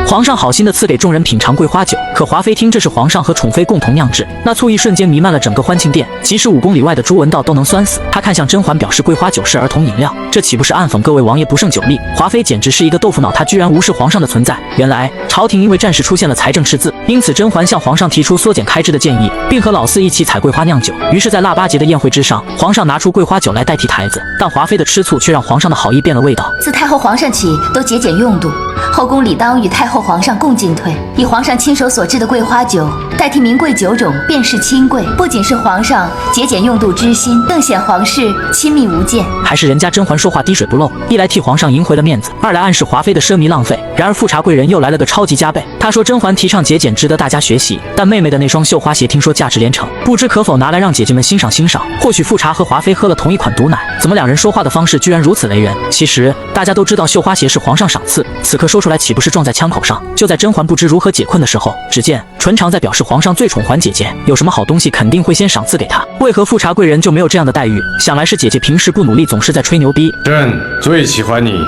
皇上好心的赐给众人品尝桂花酒，可华妃听这是皇上和宠妃共同酿制，那醋意瞬间弥漫了整个欢庆殿，即使5公里外的朱闻道都能酸死。他看向甄嬛，表示桂花酒是儿童饮料，这岂不是暗讽各位王爷不胜酒力？华妃简直是一个豆腐脑，她居然无视皇上的存在。原来朝廷因为暂时出现了财政赤字，因此甄嬛向皇上提出缩减开支的建议，并和老四一起采桂花酿酒。于是，在腊八节的宴会之上，皇上拿出桂花酒来代替台子，但华妃的吃醋却让皇上的好意变了味道。自太后皇上起，都节俭用度，后宫理当与太后皇上共进退，以皇上亲手所制的桂花酒代替名贵酒种，便是亲贵。不仅是皇上节俭用度之心，更显皇室亲密无间。还是人家甄嬛说话滴水不漏，一来替皇上赢回了面子，二来暗示华妃的奢靡浪费。然而富察贵人又来了个超级加倍，他说甄嬛提倡节俭值得大家学习，但妹妹的那双绣花鞋听说价值连城，不知可否拿来让姐姐们欣赏欣赏。或许富察和华妃喝了同一款毒奶，怎么两人说话的方式居然如此雷人？其实大家都知道绣花鞋是皇上赏赐，此刻说出来岂不是撞在枪口上？就在甄嬛不知如何解困的时候，只见纯常在表示皇上最宠嬛姐姐，有什么好东西肯定会先赏赐给她。为何富察贵人就没有这样的待遇？想来是姐姐平时不努力，总是在吹牛逼。朕最喜欢你，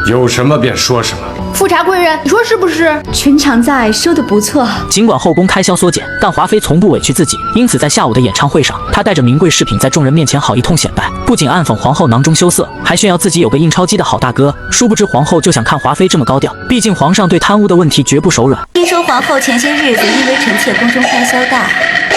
有什么便说什么。富察贵人，你说是不是？全场在说的不错。尽管后宫开销缩减，但华妃从不委屈自己，因此在下午的演唱会上，她带着名贵饰品在众人面前好一通显摆，不仅暗讽皇后囊中羞涩，还炫耀自己有个印钞机的好大哥。殊不知皇后就想看华妃这么高调，毕竟皇上对贪污的问题绝不手软。听说皇后前些日子因为臣妾宫中开销大，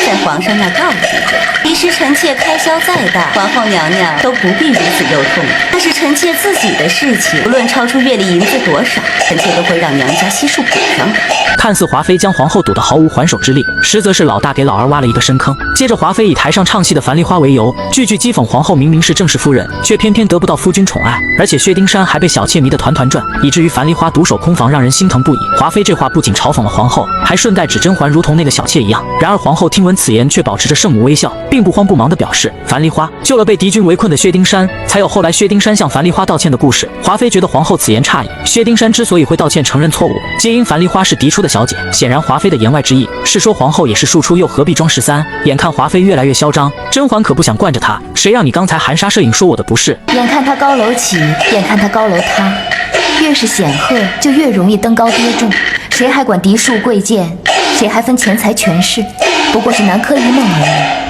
在皇上那告急着。其实臣妾开销再大，皇后娘娘都不必如此忧痛，那是臣妾自己的事情，无论超出月例银子多少，臣妾都会让娘家悉数补上的。看似华妃将皇后堵得毫无还手之力，实则是老大给老二挖了一个深坑。接着华妃以台上唱戏的樊梨花为由，句句讥讽皇后明明是正室夫人，却偏偏得不到夫君宠爱，而且薛丁山还被小妾迷得团团转，以至于樊梨花独守空房，让人心疼不已。华妃这话不仅嘲讽了皇后，还顺带指甄嬛如同那个小妾一样。然而皇后听闻此言，却保持着圣母微笑，并不慌不忙地表示，樊梨花救了被敌军围困的薛丁山，才有后来薛丁山向樊梨花道歉的故事。华妃觉得皇后此言诧异，薛丁山之所以会道歉承认错误，皆因樊梨花是嫡出的小姐。显然华妃的言外之意是说皇后也是庶出，又何必装13？眼看华妃越来越嚣张，甄嬛可不想惯着她，谁让你刚才含沙射影说我的不是？眼看她高楼起，眼看她高楼塌，越是显赫就越容易登高跌重，谁还管嫡庶贵贱？谁还分钱财权势？不过是南柯一梦而已。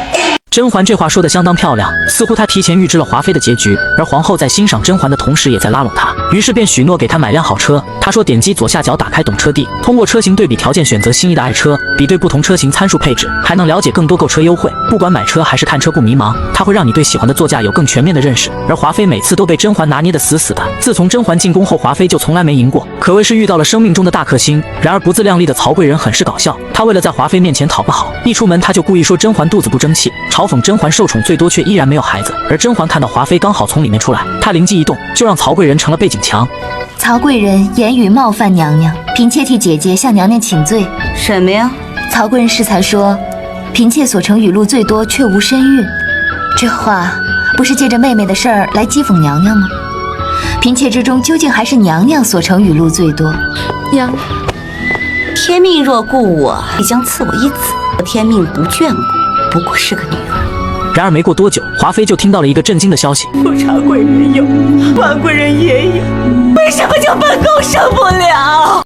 甄嬛这话说得相当漂亮，似乎她提前预知了华妃的结局，而皇后在欣赏甄嬛的同时也在拉拢她，于是便许诺给她买辆好车。她说点击左下角打开懂车帝，通过车型对比条件选择心仪的爱车，比对不同车型参数配置，还能了解更多购车优惠。不管买车还是看车不迷茫，她会让你对喜欢的座驾有更全面的认识。而华妃每次都被甄嬛拿捏得死死的，自从甄嬛进宫后，华妃就从来没赢过，可谓是遇到了生命中的大克星。然而不自量力的曹贵人很是搞笑，他为了在华妃面前讨个好，一出门他就故意说甄嬛肚子不争气，嘲讽甄嬛受宠最多却依然没有孩子。而甄嬛看到华妃刚好从里面出来，她灵机一动，就让曹贵人成了背景墙。曹贵人言语冒犯娘娘，嫔妾替姐姐向娘娘请罪。什么呀？曹贵人适才说，嫔妾所成语录最多，却无身孕。这话不是借着妹妹的事儿来讥讽娘娘吗？嫔妾之中究竟还是娘娘所成语录最多？娘，天命若顾我，必将赐我一子；我天命不眷顾，不过是个女儿。然而没过多久，华妃就听到了一个震惊的消息：富察贵人有，婉贵人也有，为什么就本宫生不了？